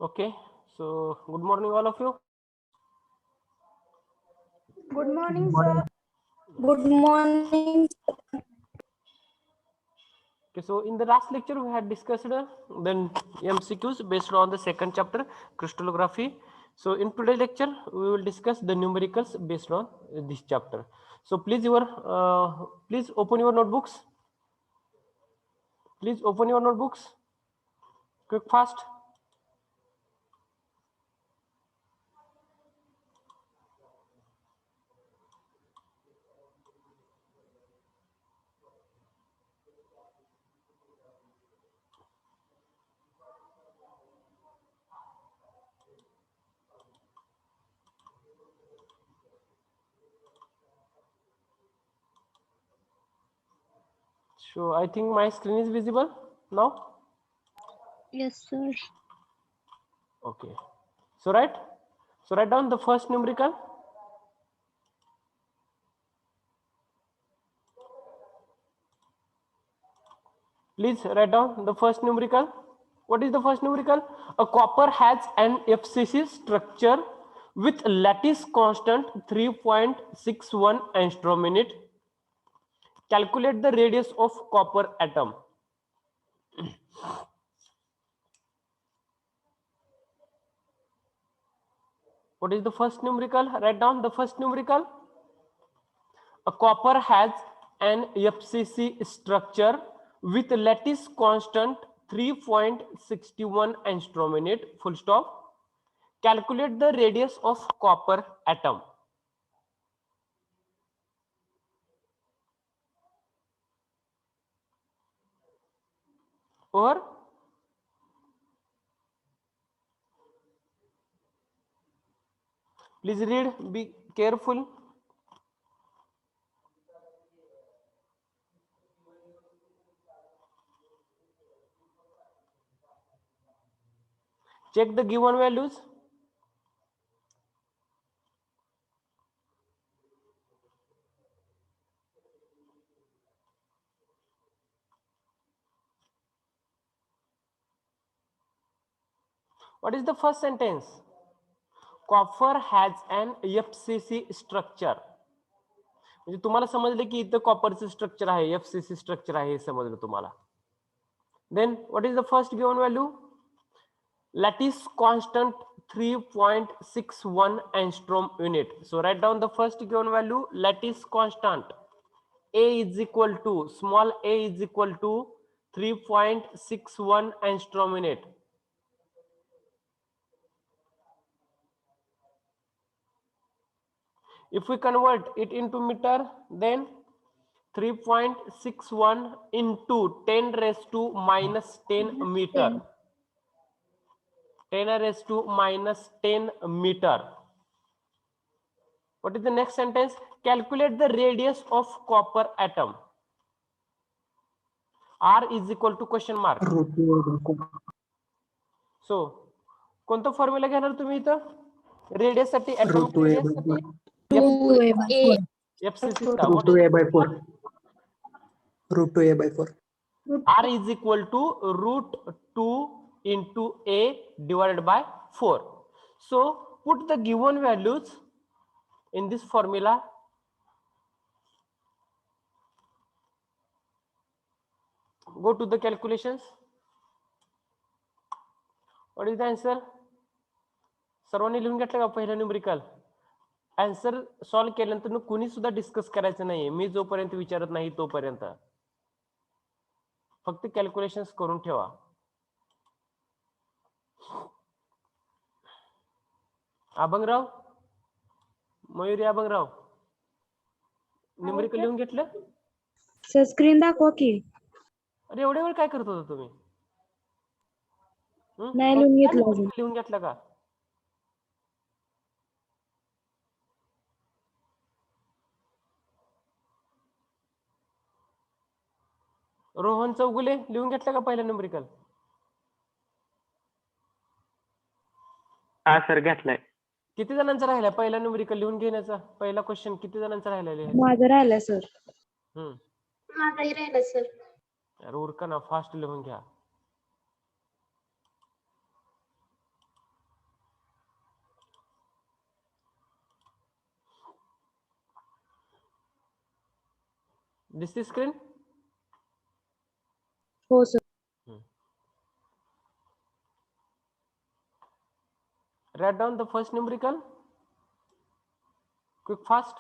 Okay, so good morning, all of you. Good morning, Morning. sir. Good morning. Okay, so in the last lecture, we had discussed then MCQs based on the second chapter, crystallography. So in today's lecture, we will discuss the numericals based on this chapter. So please open your notebooks. Please open your notebooks. Quick, fast. So I think my screen is visible now. Yes, sir. Okay. So write down the first numerical. Please write down the first numerical. What is the first numerical? A copper has an FCC structure with lattice constant 3.61 angstrom minute. Calculate the radius of copper atom. What is the first numerical? Write down the first numerical. A copper has an FCC structure with lattice constant 3.61 angstrom minute. Full stop. Calculate the radius of copper atom. Or please read, be careful. Check the given values. What is the first sentence? Copper has an FCC structure. म्हणजे तुम्हाला समजले की इथं कॉपरचं structure आहे, FCC structure आहे हे समजलं तुम्हाला. Then what is the first given value? Lattice constant 3.61 angstrom unit. So write down the first given value, lattice constant. A is equal to, small a is equal to 3.61 angstrom unit. If we convert it into meter, then 3.61 into 10 raised to minus 10 meter. 10 raised to minus 10 meter. What is the next sentence? Calculate the radius of copper atom. R is equal to question mark. So, कोणता formula घेणार तुम्ही इथं? Radius साठी, atomic radius साठी? 2a/4. FCC. Root 2a by 4. Root 2a by 4. R is equal to root 2 into A divided by 4. So put the given values in this formula. Go to the calculations. What is the answer? सर्वांनी लिहून घेतलं का पहिलं numerical? Answer solve केल्यानंतर कुणी सुद्धा discuss करायचं नाहीये, मी जोपर्यंत विचारत नाही तोपर्यंत. फक्त कॅल्क्युलेशन्स करून ठेवा. अभंगराव, मयुरी अभंगराव, न्यूमरिकल लिहून घेतलं? सर स्क्रीन दाखवा की. अरे एवढे वेळ काय करत होता तुम्ही? नाही लिहून घेतलं अजून. लिहून घेतलं का? रोहन चौगुले लिहून घेतलं का पहिला न्यूमरिकल? हा सर घेतलाय. किती जणांचा राहिला पहिला न्यूमरिकल लिहून घेण्याचा? पहिला क्वेश्चन किती जणांचा राहिलेला आहे? माझं राहिलं सर. माझाही राहिला सर. यार उरका ना, फास्ट लिहून घ्या. दिसते स्क्रीन? हो sir. Write down the first numerical. Quick fast.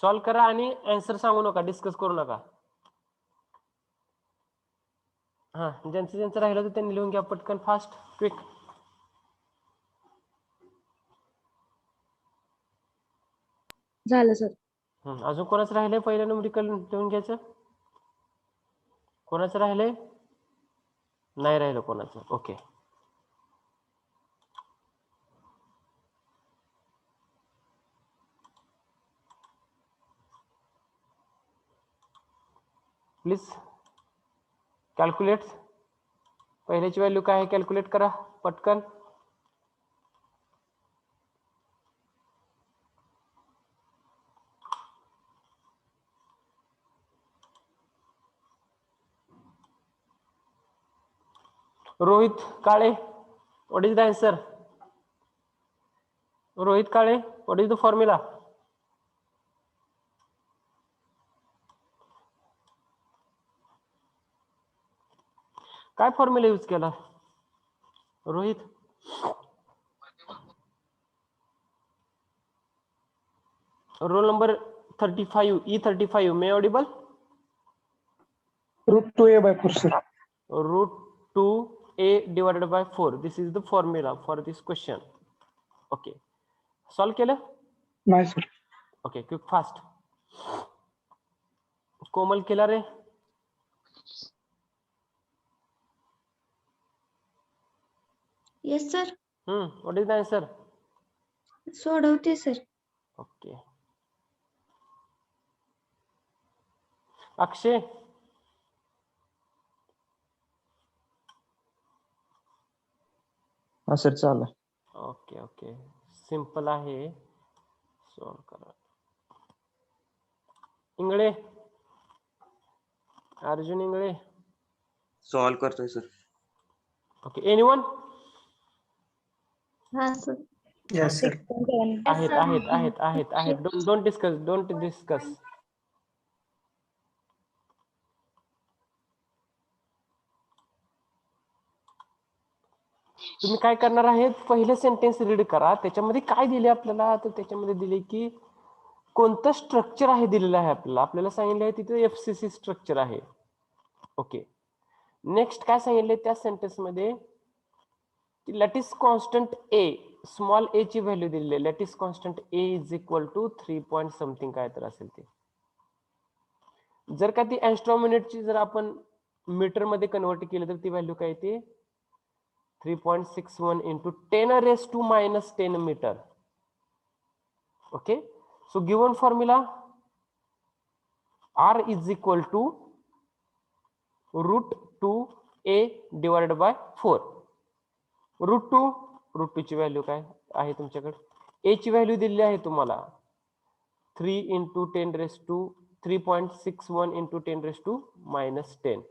Solve करा आणि आन्सर सांगू नका, डिस्कस करू नका. हा, ज्यांचं राहिलं तर त्यांनी लिहून घ्या पटकन, फास्ट, क्विक. झालं सर. अजून कोणाचं राहिलंय पहिलं न्यूमेरिकल लिहून घ्यायचं? कोणाचं राहिलंय? नाही राहिलं कोणाचं. ओके. Please calculate. पहिल्याची व्हॅल्यू काय आहे कॅल्क्युलेट करा पटकन. Rohit Kale, what is the answer? Rohit Kale, what is the formula? काय फॉर्म्युला यूज केला Rohit? Roll number 35, E35, may audible? √2a/4 sir. √2a divided by 4. This is the formula for this question. Okay. Solve केलं? नाही sir. Okay, quick fast. Komal केला रे? Yes sir. What is the answer? सोडवते sir. Okay. Akshay? हा sir चालेल. Okay okay, simple आहे, solve करा. Ingale, Arjun Ingale. Solve करतोय सर. Okay, anyone? हा सर. Yes sir. आहेत. Don't discuss. तुम्ही काय करणार आहेत, पहिले सेंटेन्स रीड करा. त्याच्यामध्ये काय दिले आपल्याला, तर त्याच्यामध्ये दिले की कोणतं स्ट्रक्चर आहे दिलेलं आहे आपल्याला सांगितलं आहे तिथे FCC स्ट्रक्चर आहे. ओके. नेक्स्ट काय सांगितले त्या सेंटेन्स मध्ये, lattice constant a, small a ची व्हॅल्यू दिलेली आहे. Lattice constant a is equal to 3 point something काय तर असेल ते. जर का ती अँस्ट्रॉम युनिटची जर आपण मीटर मध्ये कन्वर्ट केलं तर ती व्हॅल्यू काय येते, 3.61 into 10⁻⁻10 meter. Okay, so given formula R is equal to √2a divided by 4. √2 ची व्हॅल्यू काय आहे तुमच्याकडे? a ची व्हॅल्यू दिलेली आहे तुम्हाला 3.61 into 10⁻⁻10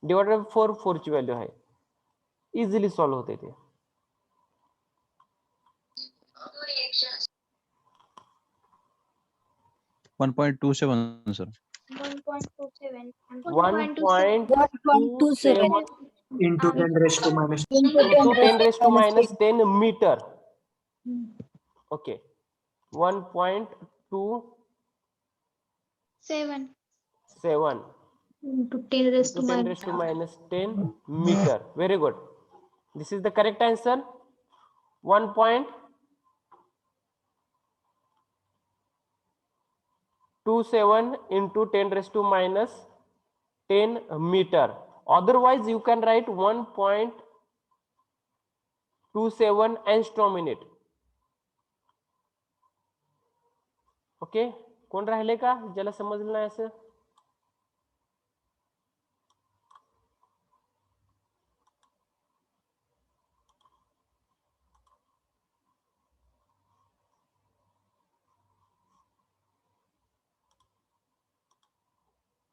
डिवाइडेड बाय 4 ची व्हॅल्यू आहे. इझिली सॉल्व होते ते. $1.27 sir. 1.27. 1.27 into 10⁻⁻. into 10⁻⁻10 meter. Okay, 1.27 into 10⁻⁻10 meter. Very good. This is the correct answer. 1.27 into 10⁻⁻10 meter. Otherwise, you can write 1.27 angstrom unit. Okay, कोण राहिले का ज्याला समजलं नाही असं?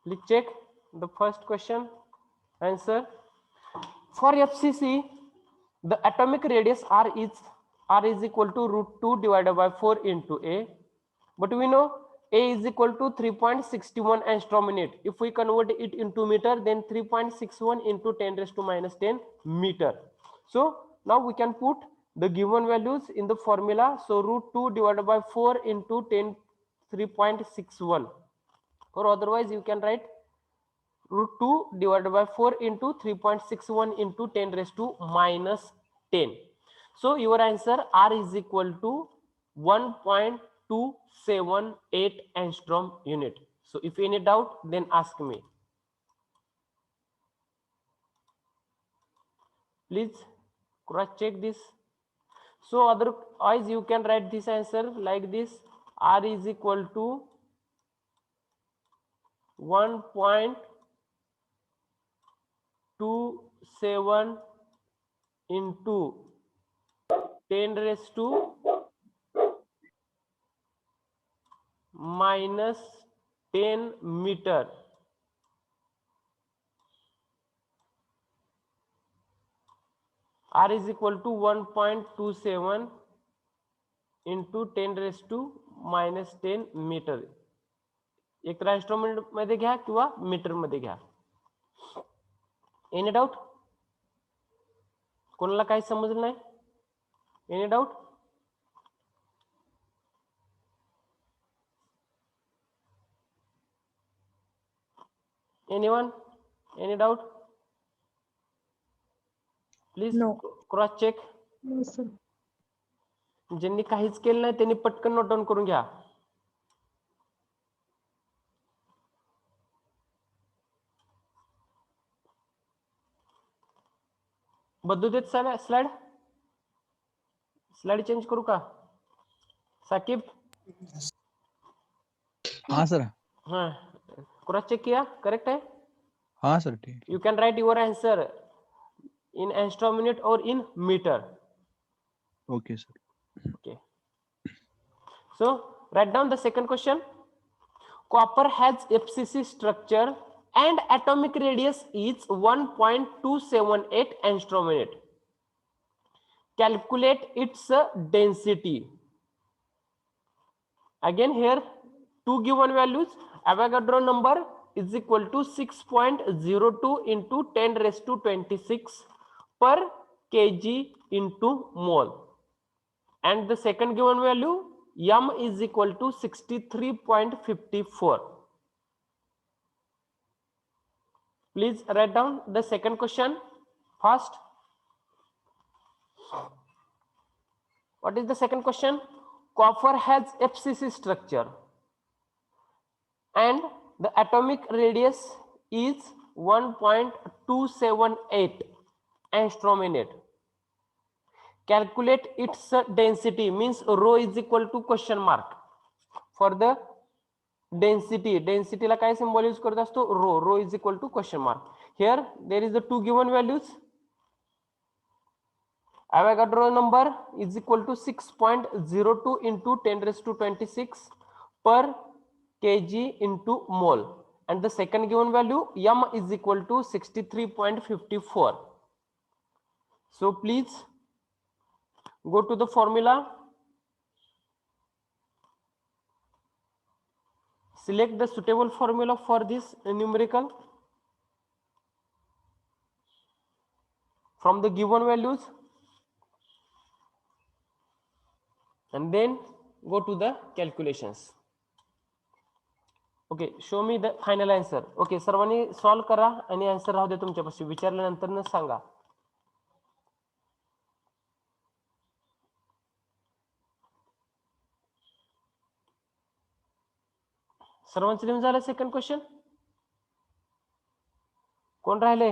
Please check the first question answer. For FCC, the atomic radius R is equal to √2 divided by 4 into a. but we know A is equal to 3.61 angstrom minute. If we convert it into meter, then 3.61 into 10 raised to minus 10 meter. So now we can put the given values in the formula. So root 2 divided by 4 into 10 3.61, or otherwise you can write root 2 divided by 4 into 3.61 into 10 raised to minus 10. So your answer R is equal to 1.278 angstrom unit. So if any doubt, then ask me. Please cross check this. So otherwise you can write this answer like this: R is equal to 1.27 into 10 raised to minus 10 meter. R is equal to 1.27 into 10 raised to minus 10 metre. एक तर instrument मध्ये घ्या किंवा metre मध्ये घ्या. Any doubt? कोणाला काही समजलं नाही? Any doubt? Anyone? Any doubt? Please No. Cross check. No, sir. ज्यांनी काहीच केलं नाही त्यांनी पटकन नोट डाऊन करून घ्या. बदलू देत स्लाइड. स्लाइड चेंज करू का साकिब? हाँ सर. हाँ, क्रॉस चेक किया? करेक्ट है? हाँ सर, ठीक. You can write your answer in angstrom unit or in meter. Okay sir. Okay. So write down the second question. Copper has FCC structure and atomic radius is 1.278 angstrom unit. Calculate its density. Again here two given values. Avogadro number is equal to 6.02 into 10 raised to 26 per kg into mole, and the second given value m is equal to 63.54. Please write down the second question first. What is the second question? Copper has FCC structure and the atomic radius is 1.278 angstrom unit. Calculate its density, means rho is equal to question mark. For the density, density ला काय symbol use करत असतो? Rho. Rho is equal to question mark. Here there is the two given values. Avogadro number is equal to 6.02 into 10 raised to 26 per kg into mole, and the second given value m is equal to 63.54. So please go to the formula, select the suitable formula for this numerical from the given values, and then go to the calculations. Okay, show me the final answer. Okay, सर्वांनी solve करा आणि answer राहू दे तुमच्यापाशी, विचारल्यानंतर न सांगा. सर्वांचं लिहून झालं second question? कौन राहिले?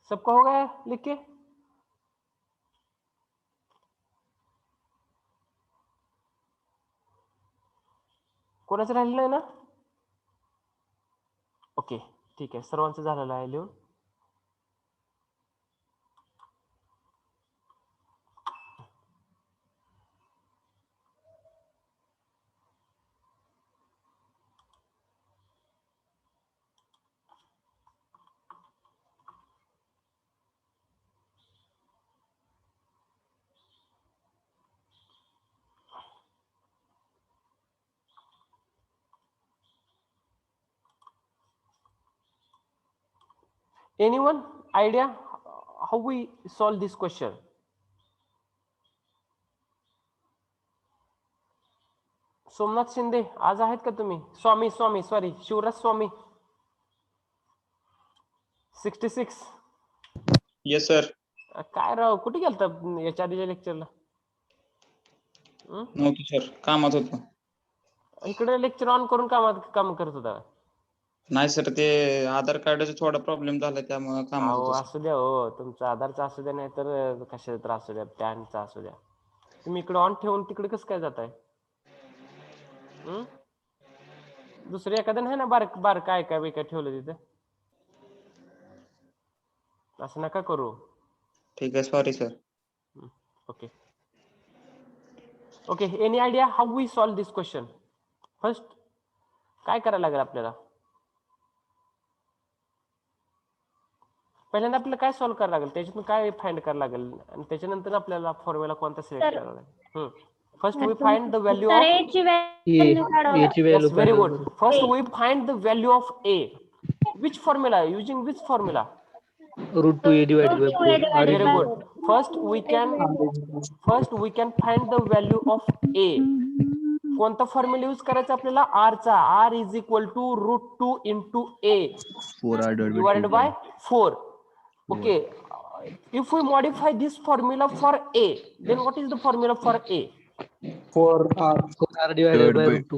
सबका हो गया लिख के? कोणाचं राहिलेलं आहे ना? ओके, ठीक आहे, सर्वांचं झालेलं आहे लिहून. Anyone idea how we solve this question? Somnath Shinde आज आहेत का तुम्ही? स्वामी सॉरी शिवराज स्वामी 66. Yes sir. काय राव कुठे गेलता याच्या आधीच्या लेक्चरला? नव्हतं सर, कामात होतो. इकडे लेक्चर ऑन करून काम करत होता. नाही सर, ते आधार कार्डाचा थोडा प्रॉब्लेम झाला त्यामुळे कामात अहो होतो सर. असू द्या हो, तुमचा आधारचा असू द्या नाही तर कशाचा त्रास असू द्या, पॅनचा असू द्या, तुम्ही इकडे ऑन ठेवून तिकडे कसं काय जाताय? दुसरं एखादं नाही ना बार काय ठेवलं तिथे? असं नका करू. ठीक आहे, sorry sir. Okay any idea how we solve this question? First काय करायला लागेल आपल्याला? पहिल्यांदा आपल्याला काय सॉल्व्ह करायला लागेल, त्याच्यातून काय फाइंड करायला लागेल आणि त्याच्यानंतर आपल्याला फॉर्म्युला कोणता सिलेक्ट करावा लागेल? First we find the value तर ऑफ A ची व्हॅल्यू काढावी. A ची value very good. First we find the value of A. Which formula? Using which formula? √2a divided by 4. Very good. First we can find the value of A. कोणता formula use करायचा आपल्याला? R चा. R is equal to √2 into A 4r divided by 4. Okay. If we modify this formula for A, then what is the formula for A? 4r divided by √2.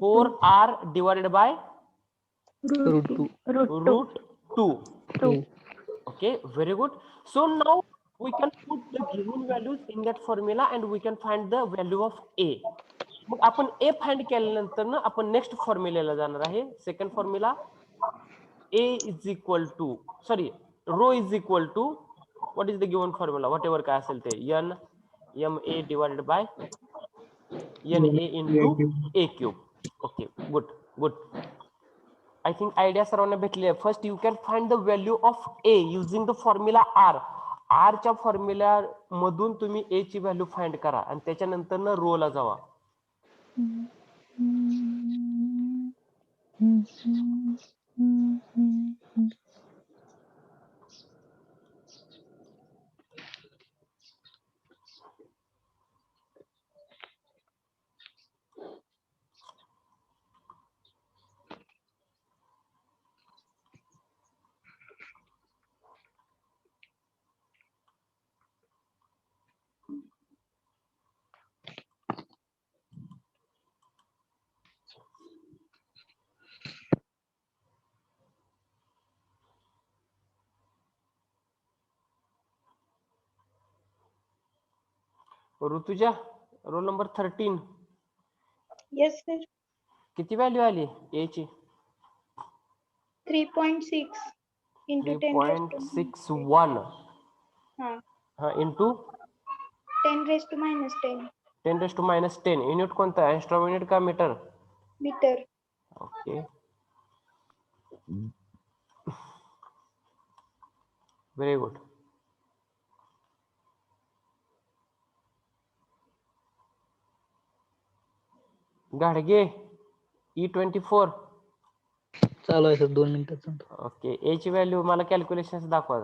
4R divided by √2. √2. Okay, very good. So now we can put the given values in that formula and we can find the value of A. मग आपण A find केल्यानंतर ना आपण next फॉर्म्युल्याला जाणार आहे. Second formula A is equal to rho is equal to what is the given formula, whatever काय असेल ते NMA divided by NA into A cube. Okay, good. I think idea सर्वांना भेटली आहे. First you can find the value of A using the formula R च्या formula मधून तुम्ही A ची व्हॅल्यू फाइंड करा आणि त्याच्यानंतर ना रो ला जावा. Rutuja roll number 13. Yes sir. किती व्हॅल्यू आली A ची? 3.6 into 10 raised to 3.61 into 10 raised to minus 10 10 raised to minus 10. Unit कोणता? एंस्ट्रॉम युनिट का metre? Metre. Okay very good. Gadge E24. चालू आहे सर 2 मिनिटाचं. ओके A ची व्हॅल्यू मला कॅल्क्युलेशन दाखवा.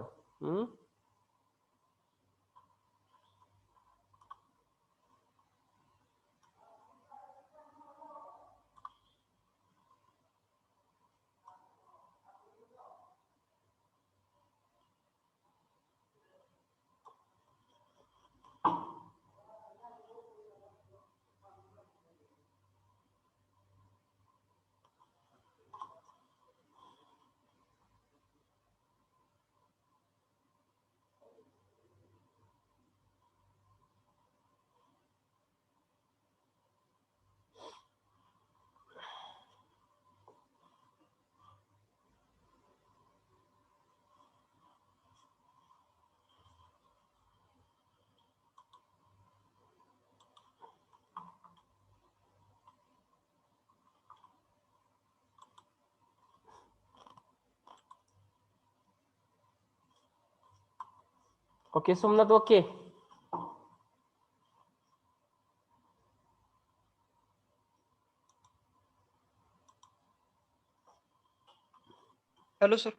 Okay Somnath okay. Hello sir.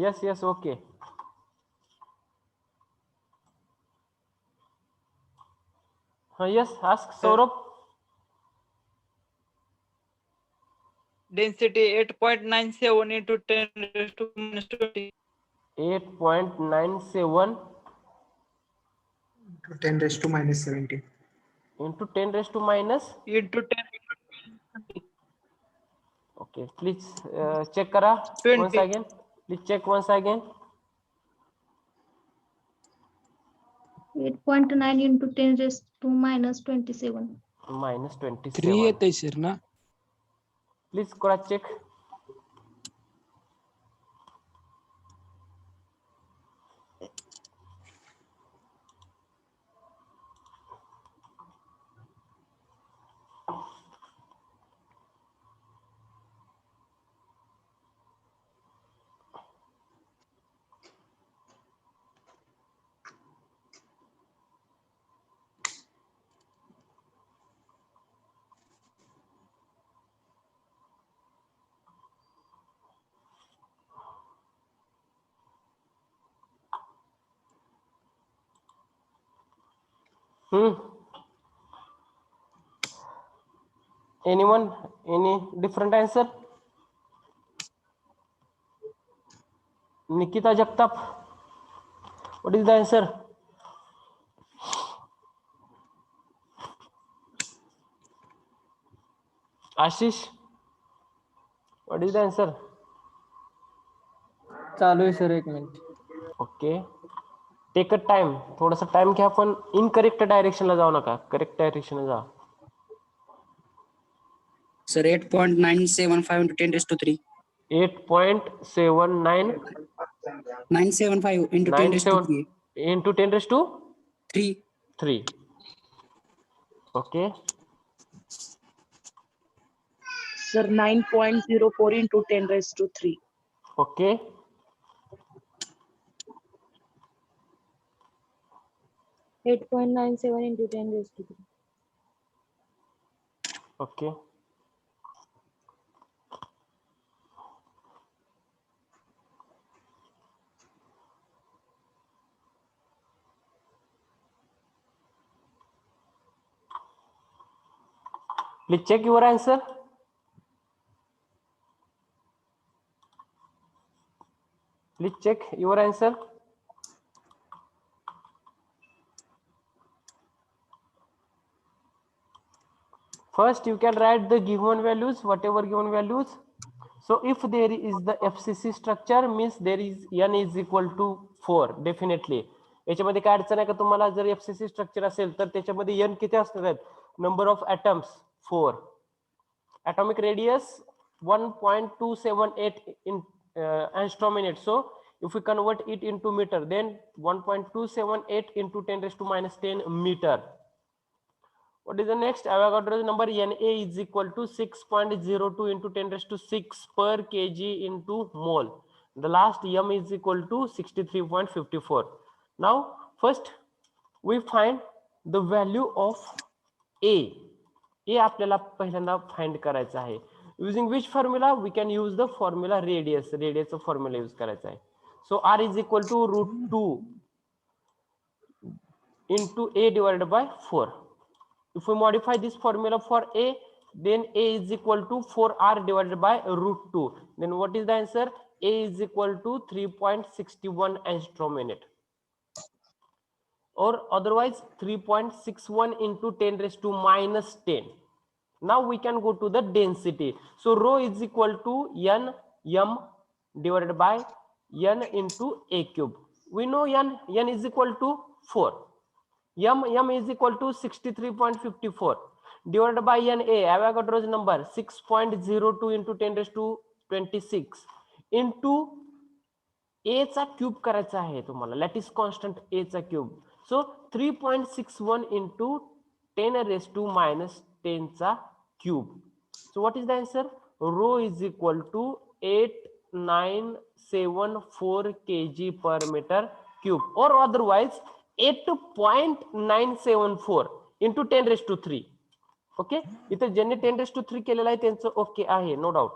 Yes, okay. Yes, ask Saurabh. Density 8.97 into 10 raised to minus 20. 8.97 to 10 raised to minus 17. into 10 raised to minus. Into 10 Okay, please check kara 20. once again. Please check once again. 8.9 into 10 raised to minus 27. Minus 3 27. येते sir ना. Please cross check. Anyone? Any different answer? Nikita Jagtap. What is the answer? Ashish. What is the answer? चालू आहे sir 1 minute. Okay. Take a time. थोडासा time घ्या, पण incorrect डायरेक्शनला जाऊ नका, correct डायरेक्शनला जा. Sir, 8.975 into 10 raised to 3. 8.79 975 into 10 raised to 3. into 10 raised to 3. 3. Okay. Sir, 9.04 into 10 raised to 3. Okay. Eight 8.97 into 10 raised to 3. Okay. Please check your answer. Please check your answer. First, you can write the given values, whatever given values. So if there is the FCC structure, means there is n is equal to 4 definitely. याच्यामध्ये काय अडचण आहे का तुम्हाला? जर FCC structure असेल तर त्याच्यामध्ये n किती असणार आहेत? Number of atoms 4. Atomic radius 1.278 in angstrom minute. So if we convert it into meter, then 1.278 into 10 raised to minus 10 meter. What is the next? Avogadro's number Na is equal to 6.02 into 10 raised to 6 per kg into mole. The last m is equal to 63.54. Now first we find the value of A. A आपल्याला पहिल्यांदा find करायचा आहे. Using which formula? We can use the formula radius. Radius formula use करायचा आहे. So r is equal to √2 into A divided by 4. If we modify this formula for A, then A is equal to 4r divided by √2. Then what is the answer? A is equal to 3.61 angstrom minute. Or otherwise 3.61 into 10 raised to minus 10. Now we can go to the density. So rho is equal to n m divided by n into a cube. We know n is equal to 4. M is equal to 63.54 divided by Na. Avogadro's number 6.02 into 10 raised to 26 into A चा cube करायचा आहे तुम्हाला. Lattice constant A चा cube. So 3.61 into 10 raised to minus 10 चा cube. So what is the answer? Rho is equal to 8974 kg per meter cube, or otherwise 8.974 into 10 raised to 3. Okay. इथे ज्यांनी 10 raised to 3 केलेला आहे त्यांचं okay आहे, no doubt.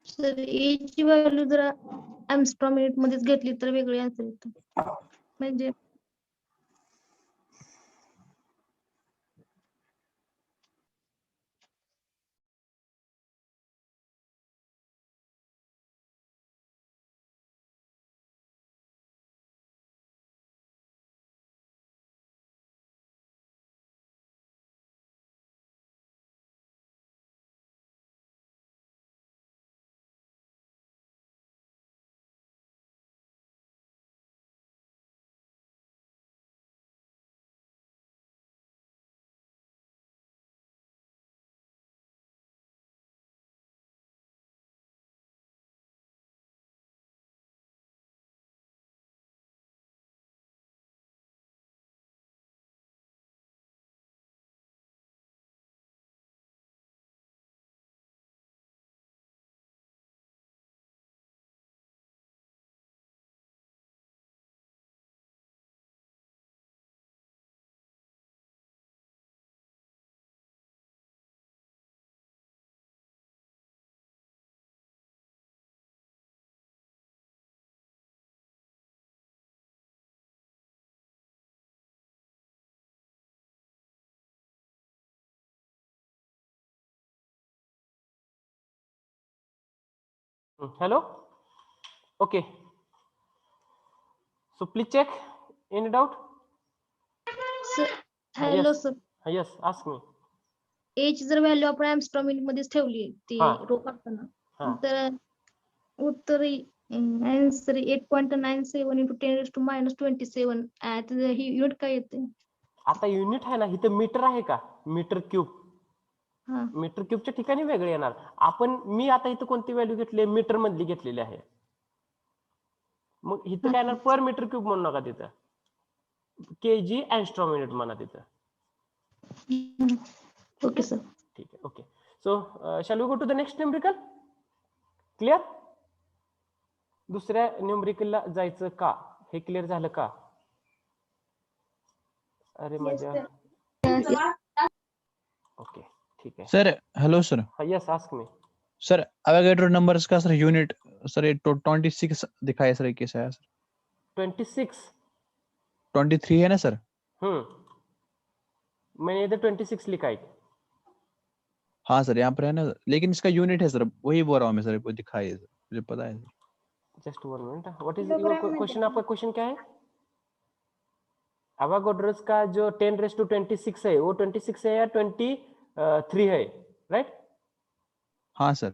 Sir ची value जर एम्स्ट्रॉम unit मध्येच घेतली तर वेगळी आन्सर येतो. म्हणजे Hello. Okay. So please check. Any doubt? Hello Yes. Sir, Yes. Ask me. ची जर व्हॅल्यू आपण एम्स्ट्रॉम युनिट मध्येच ठेवली ती हा. रो करताना, हा. तर उत्तर आन्सर 8.97 into 10⁻27 ही युनिट काय येते? आता युनिट आहे ना, इथं मीटर आहे का? Metre cube. हा मीटर क्यूबच्या ठिकाणी वेगळे येणार. मी आता इथं कोणती व्हॅल्यू घेतली? मीटर मधली घेतलेली आहे. मग इथं काय येणार? पर मीटर क्यूब म्हणू नका तिथं. केजी एंस्ट्रॉम युनिट म्हणा तिथं. Okay sir. ठीक आहे. Okay. So shall we go to the next numerical? Clear? दुसऱ्या न्यूमरिकलला जायचं का? हे क्लिअर झालं का? अरे माझ्या. ओके, ठीक है sir hello sir. Yes, ask me. Sir Avogadro numbers का सर यूनिट सर 26 दिखाया सर, कैसा है सर? 26. 23 है ना सर? मैंने इधर 26 लिखा है. हाँ सर, यहाँ पर है ना, लेकिन इसका यूनिट है सर, वही बोल रहा हूँ मैं सर, वो दिखाई है सर, मुझे पता है sir. Just 1 minute. What is kilogram your में क्वेश्चन? दिखा. आपका क्वेश्चन क्या है? एवोगैड्रोस का जो 10⁻26 है वो 26 है या 23 है? राइट? हाँ सर.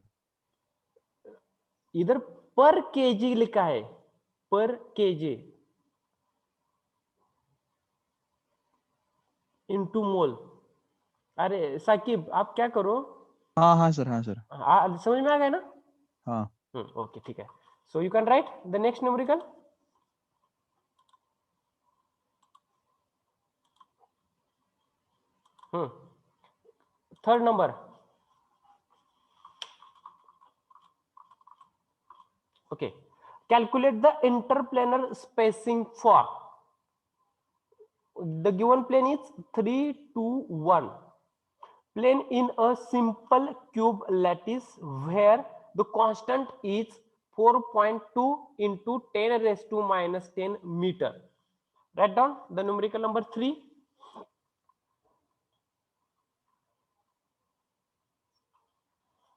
इधर पर केजी लिखा है, पर केजी इनटू मोल. अरे साकिब, आप क्या करो? हाँ हाँ सर, हाँ सर. समझ में आ गया ना? हाँ. ओके, ठीक है. So you can write the next numerical. Third number. Okay. Calculate the interplanar spacing for. The given plane is 3, 2, 1. Plane in a simple cube lattice where the constant is 4.2 into 10⁻⁻10 meter. Write down the numerical number 3.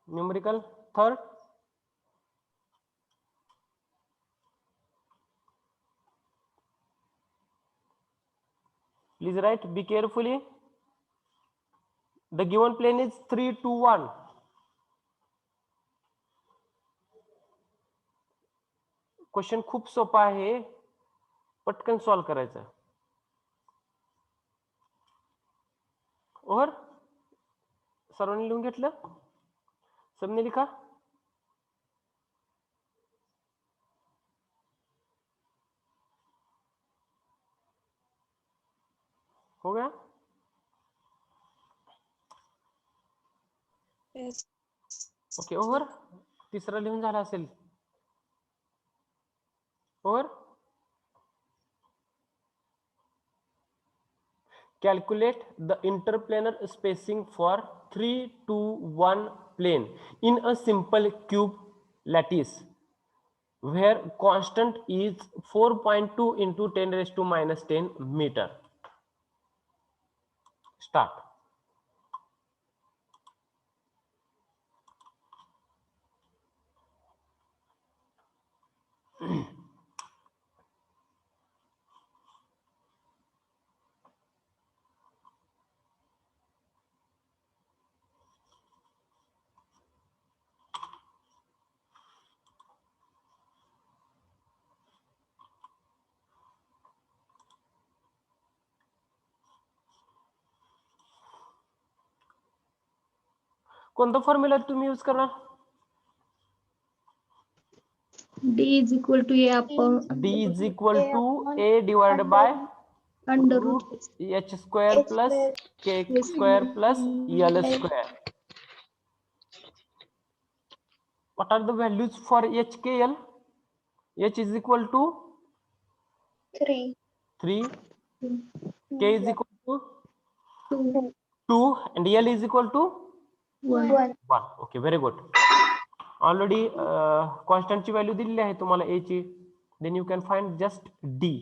Numerical third. Please write, be carefully. The given plane is 3, 2, 1. Question खूप सोपा आहे, पटकन solve करायचं. और सर्वांनी लिहून घेतलं? सबने लिखा? हो गया? ओके. ओव्हर. तिसरा लिहून झाला असेल. Over. Calculate the interplanar spacing for 3, 2, 1 plane in a simple cube lattice where constant is 4.2 into 10 raised to minus 10 meter. Start. कोणता फॉर्म्युला तुम्ही यूज करणार? D is equal to A upon D is equal to A divided by under root root h square plus k square plus l square. What are the values for h, k, l? H is equal to 3. 3, k is equal to 2, 2 and l is equal to 1. 1. 1. Okay, very good. Already constant ची value दिलेली आहे तुम्हाला a ची. Then you can find just d.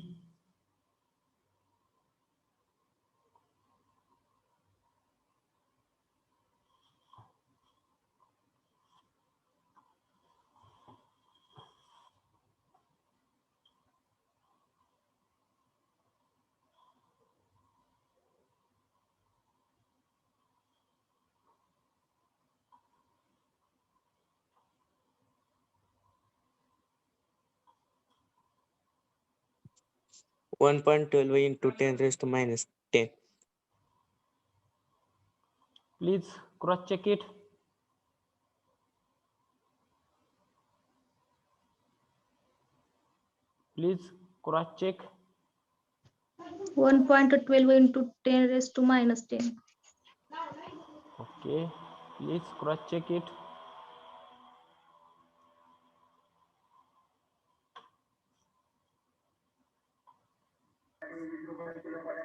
(1.12 into 10 raised to minus 10). Please cross check it. Please cross check. 1.12 into 10 raised to minus 10. Okay, please cross check it.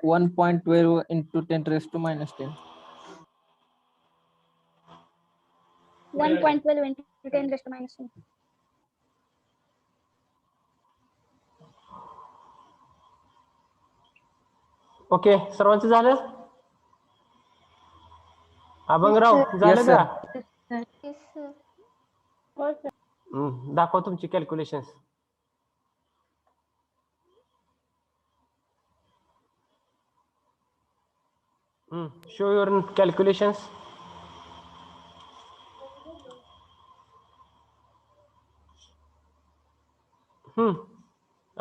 One point 12 into 10 raised to minus 10. 1.12 into 10 raised to minus 10. Okay, सर्वांचं झालं? अभंगराव झालं Yes, का? Yes, sir. दाखवा तुमची calculations. Show your calculations.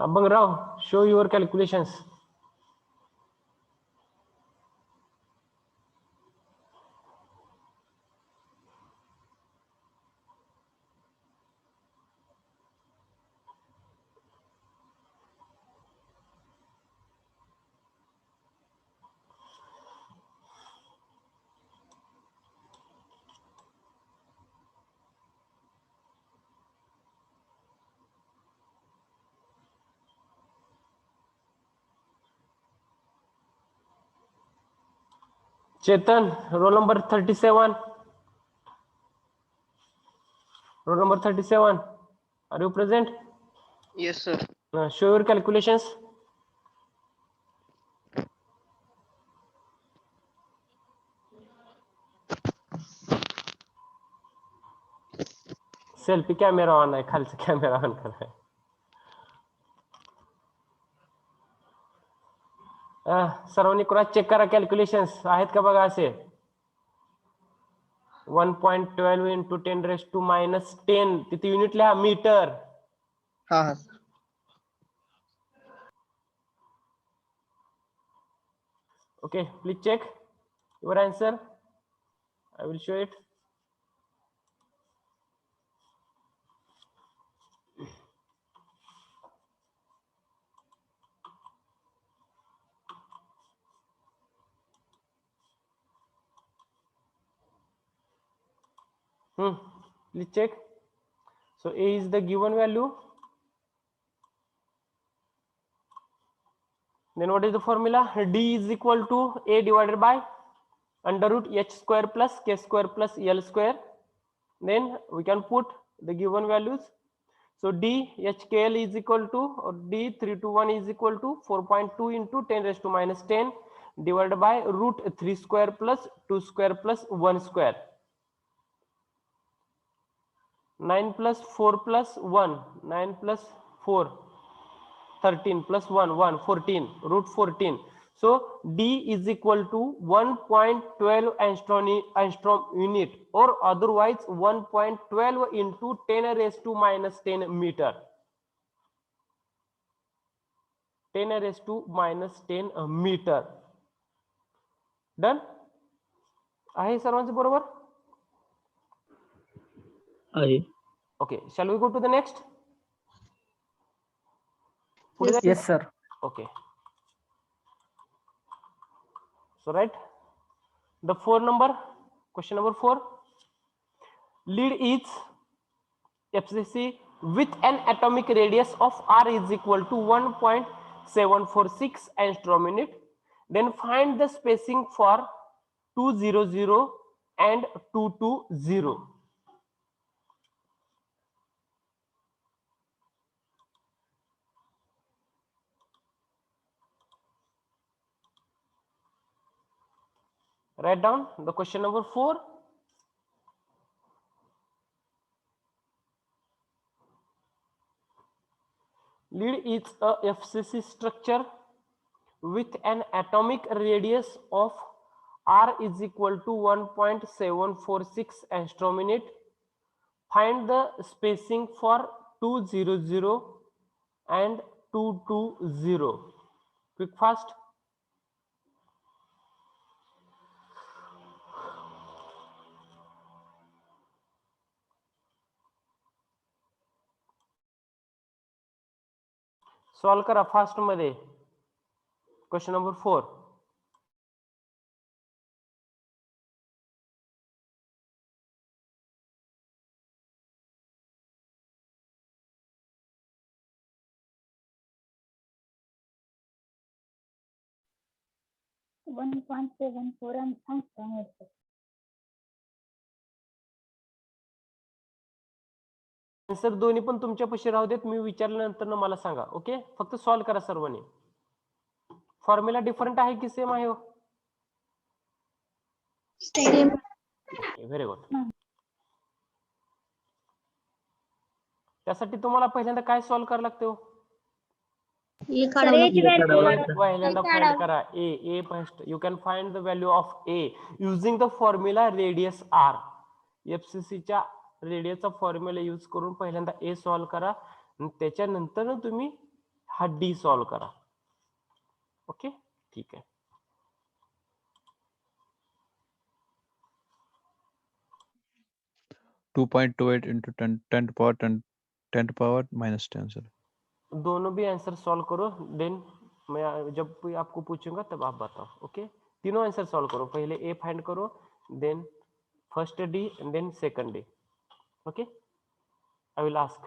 Abhangrao, show your calculations. Chetan, roll number 37. Roll number 37. Are you present? Yes, sir. Show your calculations. Selfie camera on आहे, खालचा camera on करा. सर्वांनी क्रॉस चेक करा, calculations आहेत का बघा असे. 1.12 into 10 raised to minus 10 तिथे युनिट लिहा, मीटर. हा. Okay, please check your answer. I will show it. Please check. So A is the given value. Then what is the formula? D is equal to A divided by under root h square plus k square plus l square. Then we can put the given values. So D HKL is equal to, or D321 is equal to 4.2 into 10 raised to minus 10 divided by root 3 square plus 2 square plus 1 square. 9 plus 4 plus 1, 9 plus 4, 13 plus 1, 1, 14, root 14. So D is equal to 1.12 angstrom unit, or otherwise 1.12 into 10 raised to minus 10 meter. 10 raised to minus 10 meter. Done? आहे सर्वांचं बरोबर? Okay, shall we go to the next? Yes, sir. Okay. So right, the 4 number, question number 4. Lead is FCC with an atomic radius of R is equal to 1.746 angstrom unit. Then find the spacing for 200 and 220. Write down the question number 4. Lead is a FCC structure with an atomic radius of R is equal to 1.746 angstrom unit. Find the spacing for 200 and 220. Quick fast. Solve करा fast मध्ये. Question number 4. Answer दोन्ही पण तुमच्यापाशी राहू देत, मी विचारल्यानंतर मला सांगा. Okay, फक्त solve करा सर्वांनी. Formula different आहे की सेम आहे? सेम. Very good. त्यासाठी तुम्हाला पहिल्यांदा काय सॉल्व करायला लागते? पहिल्यांदा फाइंड करा A first. You can find the value of A using the formula radius R. एफसीसीच्या रेडियसचा फॉर्म्युला यूज करून पहिल्यांदा ए सॉल्व करा, आणि त्याच्यानंतर तुम्ही हा डी सॉल्व करा. ओके, ठीक आहे. (2.28 into 10 to power minus 10 sir. दोनों भी आंसर सॉल्व करो, देन मैं जब भी आपको पूछूंगा तब आप बताओ. ओके, तीनों आंसर सॉल्व करो. पहले ए फाइंड करो, then first d and then second d. Okay, I will ask.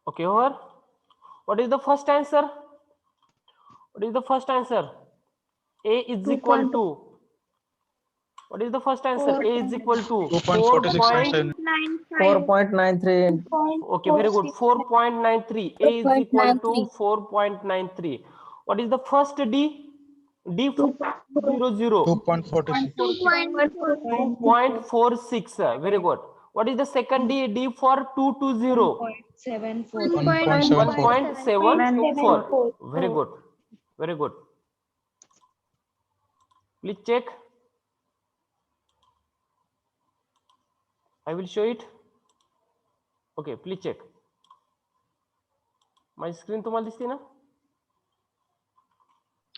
Okay, over. What is the first answer? What is the first answer? A is 2. equal to. What is the first answer? A is equal to 2.4697. 4.93. Okay, very good. 4.93. A is equal to 4.93. What is the first D? D 00. 2.46. 2.46. Very good. What is the second D? D for 220. 1.74. 1.74. Very good. Very good. Please check. I will show it. Okay, please check. My screen तुम्हाला दिसते ना?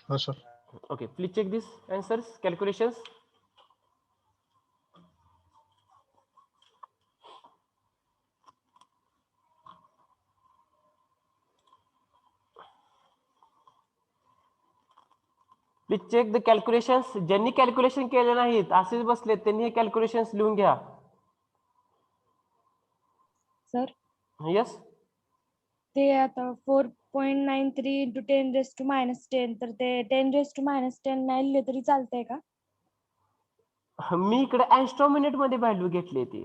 Oh, sir. Okay, please check these answers, calculations. Please check the calculations. ज्यांनी calculation केले नाहीत असेच बसले त्यांनी हे calculations लिहून घ्या. सर यस ते आता 4.93 इंटू 10⁻10 तर ते 10⁻10 नाही लिहिले तरी चालतंय का? मी इकडे ऍस्ट्रोमिनिट मध्ये व्हॅल्यू घेतली ती.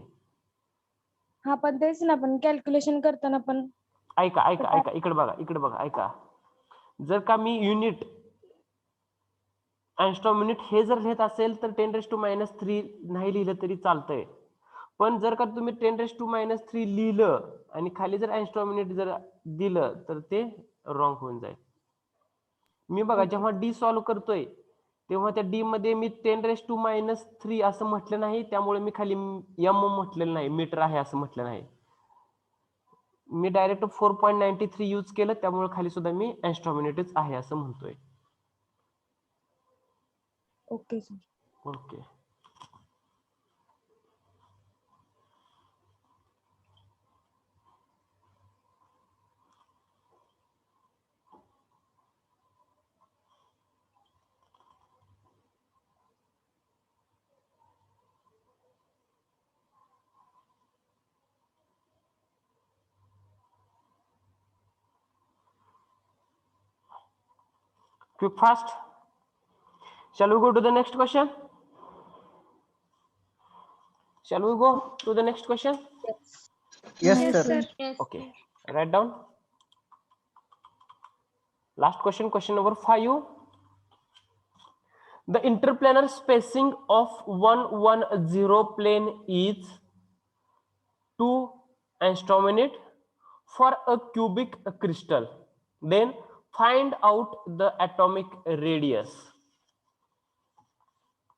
हा पण तेच ना, पण कॅल्क्युलेशन करताना पण ऐका ऐका ऐका इकडे बघा ऐका. जर का मी युनिट ऍस्ट्रोमिनिट हे जर लिहित असेल तर 10⁻³ नाही लिहिलं तरी चालतंय. पण जर का तुम्ही 10⁻³ लिहिलं आणि खाली जर ऍस्ट्रोमिनिट जर दिलं तर ते रॉंग होऊन जाईल. मी बघा जेव्हा डी सॉल्व्ह करतोय तेव्हा त्या डी मध्ये मी 10⁻³ असं म्हटलं नाही, त्यामुळे मी खाली एम म्हटलेलं नाही, मीटर आहे असं म्हटलं नाही. मी डायरेक्ट 4.93 यूज केलं, त्यामुळे खाली सुद्धा मी ऍस्ट्रोमिनिटच आहे असं म्हणतोय. Okay sir. Okay. Quick, fast. Shall we go to the next question? Shall we go to the next question? Yes, sir. Okay, write down. Last question, question number 5. The interplanar spacing of 110 plane is 2 angstrom for a cubic crystal. Then find out the atomic radius.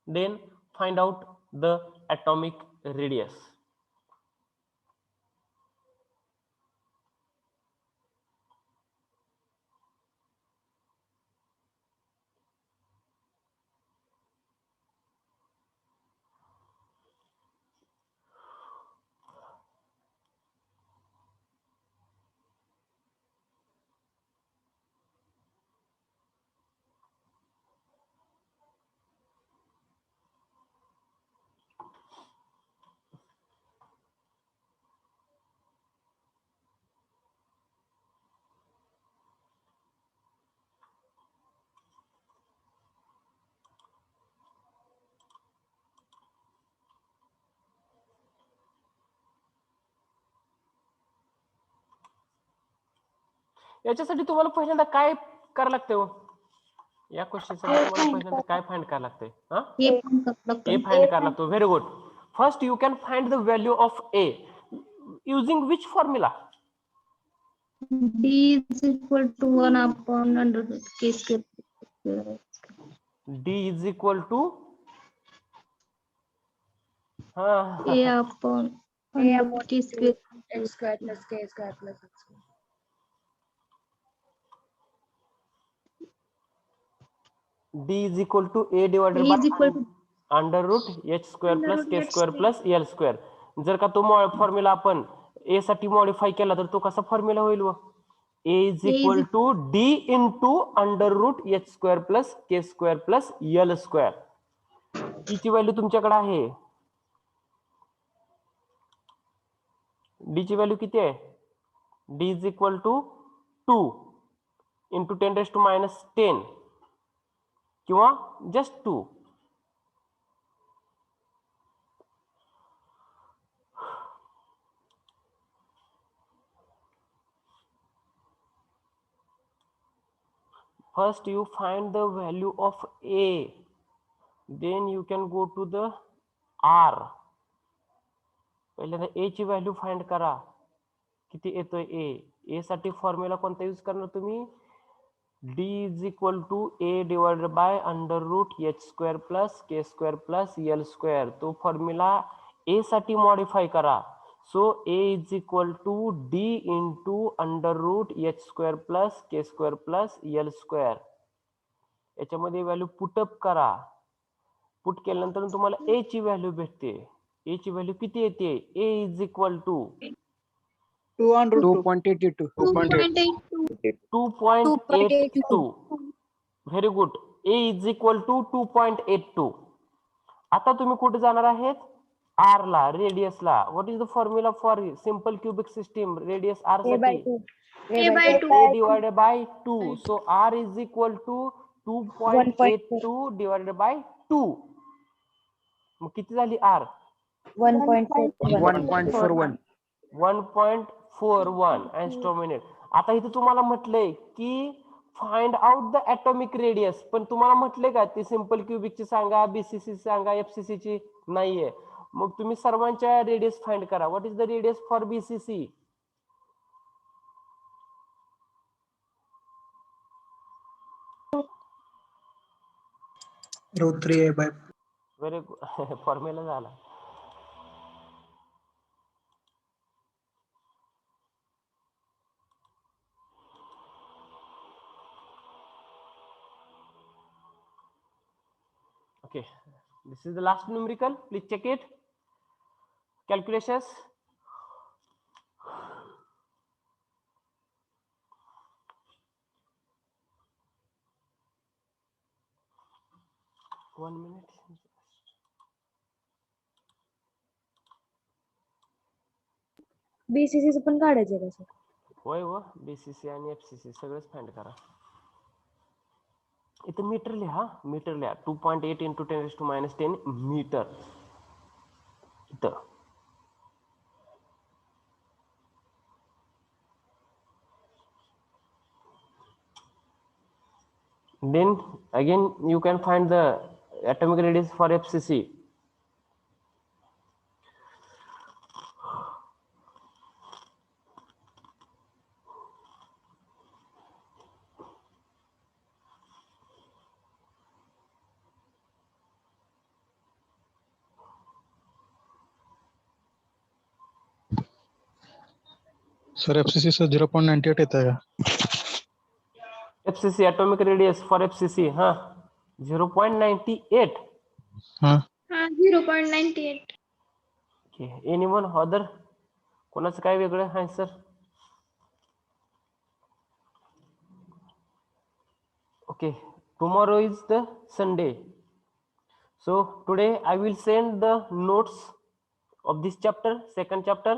Then find out the atomic radius. याच्यासाठी तुम्हाला पहिल्यांदा काय करायला लागते हो? या question साठी तुम्हाला पहिल्यांदा काय फाइंड करायला लागते? ए फाइंड करायला लागतो. Very good. First you can find the value of A using which formula? D is equal to 1 upon under root k square. D is equal to A upon under root k square. x square plus k square plus x square. D is equal to A divided A by is equal to under root h square plus k square plus l square. जर का तो formula आपण ए साठी modify केला तर तो कसा formula होईल? A is equal to D into under root h square plus k square plus l square. ची व्हॅल्यू तुमच्याकडे आहे. डी ची व्हॅल्यू किती आहे? d is equal to 2 into 10 raised to minus 10 किंवा just 2. First you find the value of a, then you can go to the r. पहिल्यांदा a ची value find करा, किती येतोय a. a साठी फॉर्म्युला कोणता यूज करणार तुम्ही? d is equal to a divided by under root h square plus k square plus l square. तो फॉर्म्युला a साठी मॉडिफाय करा. So a is equal to d into under root h square plus k square plus l square. याच्यामध्ये value put up करा. Put केल्यानंतर तुम्हाला a ची value भेटते. a ची व्हॅल्यू किती येते? a is equal to 2.82. 2.82. Very good. a is equal to 2.82. आता तुम्ही कुठे जाणार आहेत? r ला, रेडियस ला. What is the formula for simple cubic system? Radius r A by साठी 2. a divided by 2. So r is equal to 2.82 divided by 2. मग किती झाली r? 1.41. 1.41 angstrom minute. आता इथे तुम्हाला म्हटलंय की find out the atomic radius, पण तुम्हाला म्हटले का ती सिंपल क्यूबिकची सांगा, बीसीसी सांगा, एफसीसी ची नाहीये. मग तुम्ही सर्वांच्या रेडियस फाइंड करा. What is the radius for BCC? Root 3a by very good. Formula झाला. Okay, this is the last numerical. Please check it. Calculations. One minute. BCC पण काढायचं का सर? होय व बीसीसी आणि एफसीसी सगळंच फाइंड करा. इथं मीटर लिहा, मीटर लिहा. 2.8 into 10 raised to minus 10 metre. इथं then again you can find the atomic radius for FCC. Sir FCC से 0.98 येता है. FCC atomic radius for FCC 0.98. हाँ 0.98. Okay, anyone other? कोणाचं काय वेगळं आहे sir? Okay, tomorrow is the Sunday. So today I will send the notes of this chapter, second chapter.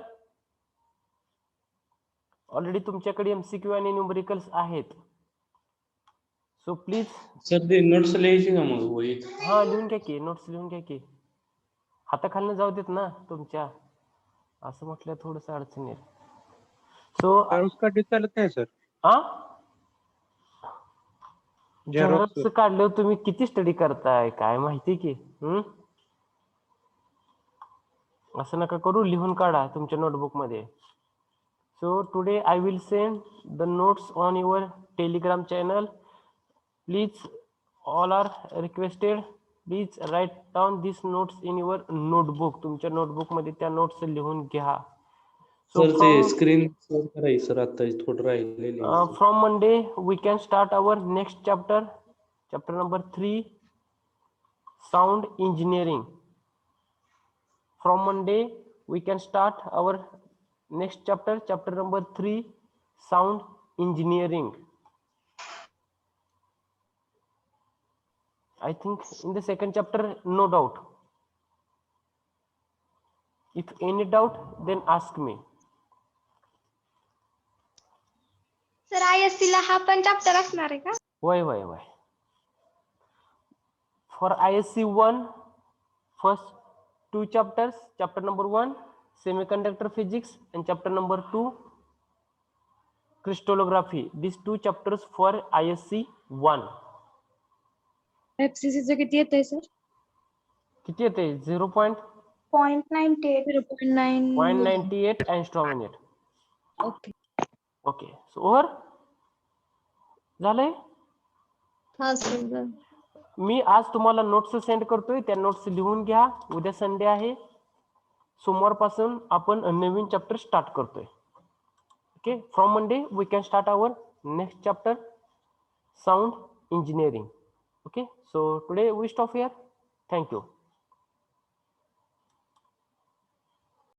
Already तुमच्याकडे MCQ आणि न्यूमेरिकल्स आहेत. So please. सर ते notes लिहायची का मग वहीत? हा लिहून घ्या की, नोट्स लिहून घ्या की. हाताखालनं जाऊ देत ना तुमच्या. असं म्हटलं थोडस अडचण येईल. सो उसका डिस चालत नाही सर. झेरॉक्स काढलं तुम्ही किती स्टडी करताय काय माहिती की. असं नका करू, लिहून काढा तुमच्या नोटबुक मध्ये. So today I will send the notes on your Telegram channel. Please all are requested, please write down this notes in your notebook. तुमच्या नोटबुक मध्ये त्या नोट्स लिहून घ्या. सर ते स्क्रीन शेअर करायची सर, आता थोडं राहिलेले. From Monday we can start our next chapter, chapter number 3, sound engineering. From Monday we can start our next chapter, chapter number 3, sound engineering. I think in the second chapter, no doubt. If any doubt, then ask me. Sir ISC ला हा पण chapter असणार आहे का? होय होय होय. For ISC 1, first 2 chapters, chapter number 1 semiconductor physics and chapter number 2 crystallography. These 2 chapters for ISC 1. FCC चं किती येतंय सर? किती येते? 0.98. 0.98 angstrom unit. Okay. Okay, so over झालंय. हा सर. मी आज तुम्हाला नोट्स सेंड करतोय, त्या नोट्स लिहून घ्या. उद्या संडे आहे, सोमवारपासून आपण नवीन चॅप्टर स्टार्ट करतोय. Okay, from Monday we can start our next chapter, sound engineering. Okay, so today we stop here. Thank you.